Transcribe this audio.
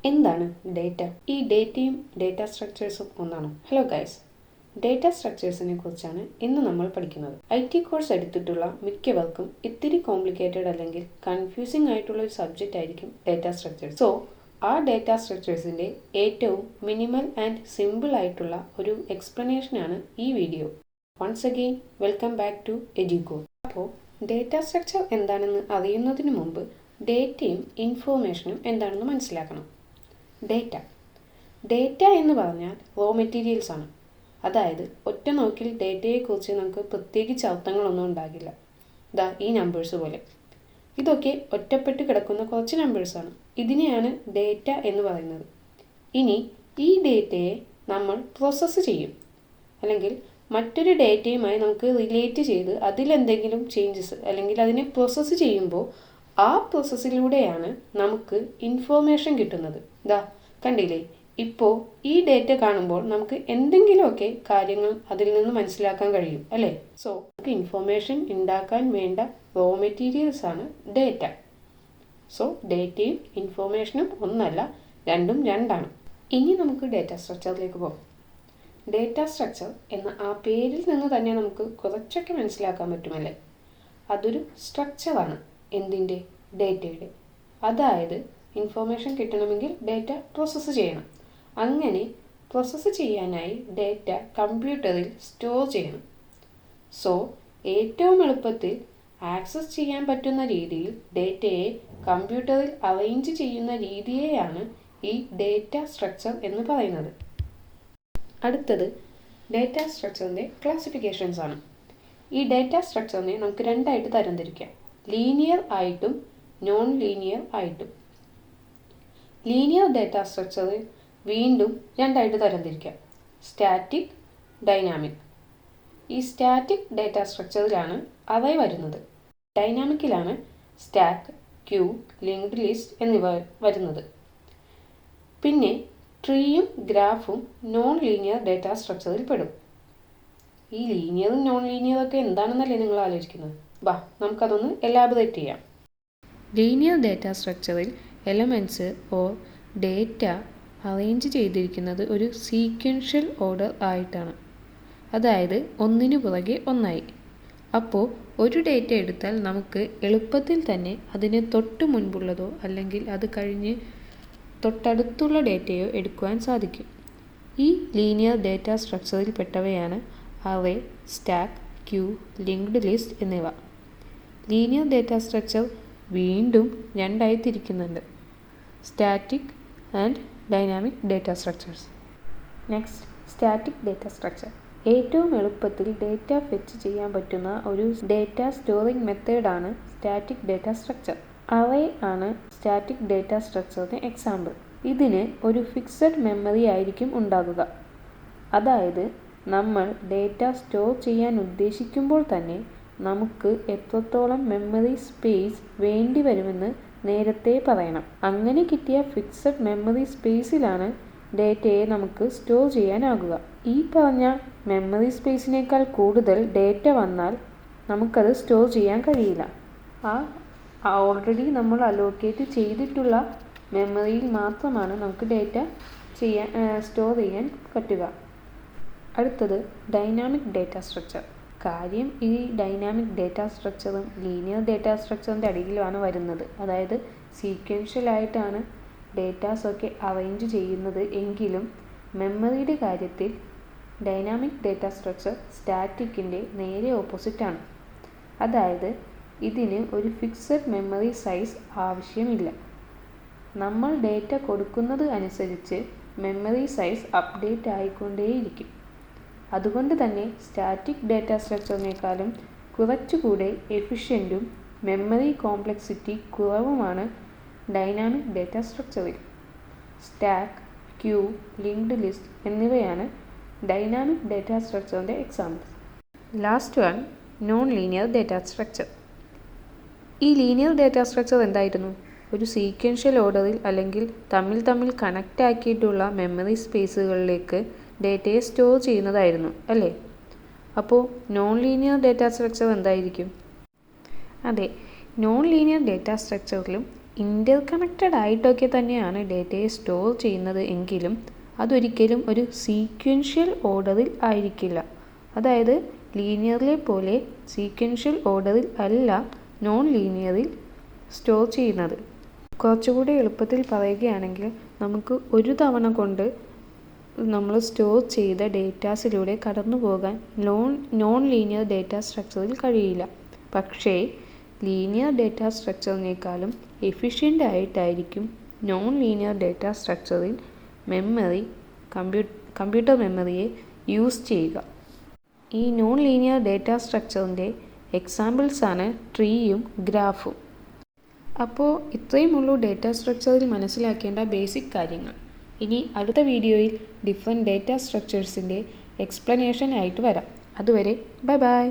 എന്താണ് ഡേറ്റ? ഈ ഡേറ്റയും ഡേറ്റ സ്ട്രക്ചേഴ്സും ഒന്നാണോ? ഹലോ ഗൈസ്, ഡേറ്റ സ്ട്രക്ചേഴ്സിനെ കുറിച്ചാണ് ഇന്ന് നമ്മൾ പഠിക്കുന്നത്. IT കോഴ്സ് എടുത്തിട്ടുള്ള മിക്കവർക്കും ഇത്തിരി കോംപ്ലിക്കേറ്റഡ് അല്ലെങ്കിൽ കൺഫ്യൂസിംഗ് ആയിട്ടുള്ള ഒരു സബ്ജക്റ്റ് ആയിരിക്കും ഡേറ്റ സ്ട്രക്ചേഴ്സ്. സോ ആ ഡേറ്റ സ്ട്രക്ചേഴ്സിൻ്റെ ഏറ്റവും മിനിമൽ ആൻഡ് സിമ്പിൾ ആയിട്ടുള്ള ഒരു എക്സ്പ്ലനേഷനാണ് ഈ video. Once again welcome back to Educo. അപ്പോൾ ഡേറ്റ സ്ട്രക്ചർ എന്താണെന്ന് അറിയുന്നതിന് മുമ്പ് ഡേറ്റയും ഇൻഫോർമേഷനും എന്താണെന്ന് മനസ്സിലാക്കണം. ഡേറ്റ എന്ന് പറഞ്ഞാൽ റോ മെറ്റീരിയൽസ് ആണ്. അതായത് ഒറ്റ നോക്കിൽ ഡേറ്റയെക്കുറിച്ച് നമുക്ക് പ്രത്യേകിച്ച് അർത്ഥങ്ങളൊന്നും ഉണ്ടാകില്ല. ഈ നമ്പേഴ്സ് പോലെ ഇതൊക്കെ ഒറ്റപ്പെട്ട് കിടക്കുന്ന കുറച്ച് നമ്പേഴ്സാണ്. ഇതിനെയാണ് ഡേറ്റ എന്ന് പറയുന്നത്. ഇനി ഈ ഡേറ്റയെ നമ്മൾ പ്രോസസ്സ് ചെയ്യും, അല്ലെങ്കിൽ മറ്റൊരു ഡേറ്റയുമായി നമുക്ക് റിലേറ്റ് ചെയ്ത് അതിലെന്തെങ്കിലും ചേഞ്ചസ് അല്ലെങ്കിൽ അതിനെ പ്രോസസ്സ് ചെയ്യുമ്പോൾ ആ പ്രോസസ്സിലൂടെയാണ് നമുക്ക് ഇൻഫോർമേഷൻ കിട്ടുന്നത്. കണ്ടില്ലേ, ഇപ്പോൾ ഈ ഡേറ്റ കാണുമ്പോൾ നമുക്ക് എന്തെങ്കിലുമൊക്കെ കാര്യങ്ങൾ അതിൽ നിന്ന് മനസ്സിലാക്കാൻ കഴിയും, അല്ലേ? സോ നമുക്ക് ഇൻഫോർമേഷൻ ഉണ്ടാക്കാൻ വേണ്ട റോ മെറ്റീരിയൽസ് ആണ് ഡേറ്റ. സോ ഡേറ്റയും ഇൻഫോർമേഷനും ഒന്നല്ല, രണ്ടും രണ്ടാണ്. ഇനി നമുക്ക് ഡേറ്റ സ്ട്രക്ചറിലേക്ക് പോകാം. ഡേറ്റ സ്ട്രക്ചർ എന്ന ആ പേരിൽ നിന്ന് തന്നെ നമുക്ക് കുറച്ചൊക്കെ മനസ്സിലാക്കാൻ പറ്റുമല്ലേ? അതൊരു സ്ട്രക്ചറാണ്. എന്തിൻ്റെ? ഡേറ്റയുടെ. അതായത് ഇൻഫോർമേഷൻ കിട്ടണമെങ്കിൽ ഡേറ്റ പ്രോസസ്സ് ചെയ്യണം. അങ്ങനെ പ്രോസസ്സ് ചെയ്യാനായി ഡേറ്റ കമ്പ്യൂട്ടറിൽ സ്റ്റോർ ചെയ്യണം. സോ ഏറ്റവും എളുപ്പത്തിൽ ആക്സസ് ചെയ്യാൻ പറ്റുന്ന രീതിയിൽ ഡേറ്റയെ കമ്പ്യൂട്ടറിൽ അറേഞ്ച് ചെയ്യുന്ന രീതിയെയാണ് ഈ ഡേറ്റ സ്ട്രക്ചർ എന്ന് പറയുന്നത്. അടുത്തത് ഡേറ്റ സ്ട്രക്ചറിൻ്റെ ക്ലാസിഫിക്കേഷൻസ് ആണ്. ഈ ഡേറ്റ സ്ട്രക്ചറിനെ നമുക്ക് രണ്ടായിട്ട് തരംതിരിക്കാം, ലീനിയർ ആയിട്ടും നോൺ ലീനിയർ ആയിട്ടും. ലീനിയർ ഡേറ്റ സ്ട്രക്ചറിൽ വീണ്ടും രണ്ടായിട്ട് തരംതിരിക്കാം, സ്റ്റാറ്റിക്, ഡൈനാമിക്. ഈ സ്റ്റാറ്റിക് ഡേറ്റ സ്ട്രക്ചറിലാണ് അവ വരുന്നത്. ഡൈനാമിക്കിലാണ് സ്റ്റാക്ക്, ക്യൂ, ലിങ്ക്ഡ് ലിസ്റ്റ് എന്നിവ വരുന്നത്. പിന്നെ ട്രീയും ഗ്രാഫും നോൺ ലീനിയർ ഡേറ്റ സ്ട്രക്ചറിൽ പെടും. ഈ ലീനിയറും നോൺ ലീനിയറും ഒക്കെ എന്താണെന്നല്ലേ നിങ്ങൾ ആലോചിക്കുന്നത്? നമുക്കതൊന്ന് എലാബറേറ്റ് ചെയ്യാം. ലീനിയർ ഡേറ്റ സ്ട്രക്ചറിൽ എലമെൻറ്റ്സ് ഓർ ഡേറ്റ അറേഞ്ച് ചെയ്തിരിക്കുന്നത് ഒരു സീക്വൻഷ്യൽ ഓർഡർ ആയിട്ടാണ്. അതായത് ഒന്നിനു പുറകെ ഒന്നായി. അപ്പോൾ ഒരു ഡേറ്റ എടുത്താൽ നമുക്ക് എളുപ്പത്തിൽ തന്നെ അതിന് തൊട്ട് മുൻപുള്ളതോ അല്ലെങ്കിൽ അത് കഴിഞ്ഞ് തൊട്ടടുത്തുള്ള ഡേറ്റയോ എടുക്കുവാൻ സാധിക്കും. ഈ ലീനിയർ ഡേറ്റ സ്ട്രക്ചറിൽ പെട്ടവയാണ് array, stack, queue, linked list എന്നിവ. ലീനിയർ ഡേറ്റ സ്ട്രക്ചർ വീണ്ടും രണ്ടായി തിരിക്കുന്നുണ്ട്, static and dynamic data structures. Next, static data structure. ഏറ്റവും എളുപ്പത്തിൽ ഡേറ്റ ഫെച്ച് ചെയ്യാൻ പറ്റുന്ന ഒരു ഡേറ്റ സ്റ്റോറിംഗ് മെത്തേഡാണ് സ്റ്റാറ്റിക് ഡേറ്റ സ്ട്രക്ചർ. അറേ ആണ് സ്റ്റാറ്റിക് ഡേറ്റ സ്ട്രക്ചറിന് എക്സാമ്പിൾ. ഇതിന് ഒരു ഫിക്സഡ് മെമ്മറി ആയിരിക്കും ഉണ്ടാകുക. അതായത് നമ്മൾ ഡേറ്റ സ്റ്റോർ ചെയ്യാൻ ഉദ്ദേശിക്കുമ്പോൾ തന്നെ നമുക്ക് എത്രത്തോളം മെമ്മറി സ്പേസ് വേണ്ടി വരുമെന്ന് നേരത്തെ പറയണം. അങ്ങനെ കിട്ടിയ ഫിക്സഡ് മെമ്മറി സ്പേസിലാണ് ഡേറ്റയെ നമുക്ക് സ്റ്റോർ ചെയ്യാനാകുക. ഈ പറഞ്ഞ മെമ്മറി സ്പേസിനേക്കാൾ കൂടുതൽ ഡേറ്റ വന്നാൽ നമുക്കത് സ്റ്റോർ ചെയ്യാൻ കഴിയില്ല. ഓൾറെഡി നമ്മൾ അലോക്കേറ്റ് ചെയ്തിട്ടുള്ള മെമ്മറിയിൽ മാത്രമാണ് നമുക്ക് ഡേറ്റ സ്റ്റോർ ചെയ്യാൻ പറ്റുക. അടുത്തത് ഡൈനാമിക് ഡേറ്റ സ്ട്രക്ചർ. കാര്യം ഈ ഡൈനാമിക് ഡേറ്റ സ്ട്രക്ചറും ലീനിയർ ഡേറ്റ സ്ട്രക്ചറിൻ്റെ അടിയിലുമാണ് വരുന്നത്. അതായത് സീക്വൻഷ്യലായിട്ടാണ് ഡേറ്റാസൊക്കെ അറേഞ്ച് ചെയ്യുന്നത് എങ്കിലും മെമ്മറിയുടെ കാര്യത്തിൽ ഡൈനാമിക് ഡേറ്റ സ്ട്രക്ചർ സ്റ്റാറ്റിക്കിൻ്റെ നേരെ ഓപ്പോസിറ്റാണ്. അതായത് ഇതിന് ഒരു ഫിക്സഡ് മെമ്മറി സൈസ് ആവശ്യമില്ല. നമ്മൾ ഡേറ്റ കൊടുക്കുന്നത് അനുസരിച്ച് മെമ്മറി സൈസ് അപ്ഡേറ്റ് ആയിക്കൊണ്ടേയിരിക്കും. അതുകൊണ്ട് തന്നെ സ്റ്റാറ്റിക് ഡേറ്റ സ്ട്രക്ചറിനേക്കാളും കുറച്ചുകൂടെ എഫിഷ്യൻറ്റും മെമ്മറി കോംപ്ലക്സിറ്റി കുറവുമാണ് ഡൈനാമിക് ഡേറ്റ സ്ട്രക്ചറിൽ. സ്റ്റാക്ക്, ക്യൂ, ലിങ്ക്ഡ് ലിസ്റ്റ് എന്നിവയാണ് ഡൈനാമിക് ഡേറ്റ സ്ട്രക്ചറിൻ്റെ examples. Last one, non linear data structure. ഈ ലീനിയർ ഡേറ്റ സ്ട്രക്ചർ എന്തായിരുന്നു? ഒരു സീക്വൻഷ്യൽ ഓർഡറിൽ അല്ലെങ്കിൽ തമ്മിൽ കണക്റ്റ് ആക്കിയിട്ടുള്ള മെമ്മറി സ്പേസുകളിലേക്ക് ഡേറ്റയെ സ്റ്റോർ ചെയ്യുന്നതായിരുന്നു, അല്ലേ? അപ്പോൾ നോൺ ലീനിയർ ഡേറ്റ സ്ട്രക്ചർ എന്തായിരിക്കും? അതെ, നോൺ ലീനിയർ ഡേറ്റ സ്ട്രക്ചറിലും ഇൻ്റർ കണക്റ്റഡ് ആയിട്ടൊക്കെ തന്നെയാണ് ഡേറ്റയെ സ്റ്റോർ ചെയ്യുന്നത് എങ്കിലും അതൊരിക്കലും ഒരു സീക്വൻഷ്യൽ ഓർഡറിൽ ആയിരിക്കില്ല. അതായത് ലീനിയറിലെ പോലെ സീക്വൻഷ്യൽ ഓർഡറിൽ അല്ല നോൺ ലീനിയറിൽ സ്റ്റോർ ചെയ്യുന്നത്. കുറച്ചുകൂടി എളുപ്പത്തിൽ പറയുകയാണെങ്കിൽ നമുക്ക് ഒരു തവണ കൊണ്ട് നമ്മൾ സ്റ്റോർ ചെയ്ത ഡേറ്റാസിലൂടെ കടന്നു പോകാൻ നോൺ ലീനിയർ ഡേറ്റ സ്ട്രക്ചറിൽ കഴിയില്ല. പക്ഷേ ലീനിയർ ഡേറ്റ സ്ട്രക്ചറിനേക്കാളും എഫിഷ്യൻ്റ് ആയിട്ടായിരിക്കും നോൺ ലീനിയർ ഡേറ്റ സ്ട്രക്ചറിൽ കമ്പ്യൂട്ടർ മെമ്മറിയെ യൂസ് ചെയ്യുക. ഈ നോൺ ലീനിയർ ഡേറ്റ സ്ട്രക്ചറിൻ്റെ എക്സാമ്പിൾസാണ് ട്രീയും ഗ്രാഫും. അപ്പോൾ ഇത്രയുമുള്ളൂ ഡേറ്റ സ്ട്രക്ചറിൽ മനസ്സിലാക്കേണ്ട ബേസിക് കാര്യങ്ങൾ. ഇനി അടുത്ത വീഡിയോയിൽ ഡിഫറെൻറ്റ് ഡേറ്റ സ്ട്രക്ചേഴ്സിൻ്റെ എക്സ്പ്ലനേഷൻ ആയിട്ട് വരാം. അതുവരെ ബൈ ബൈ.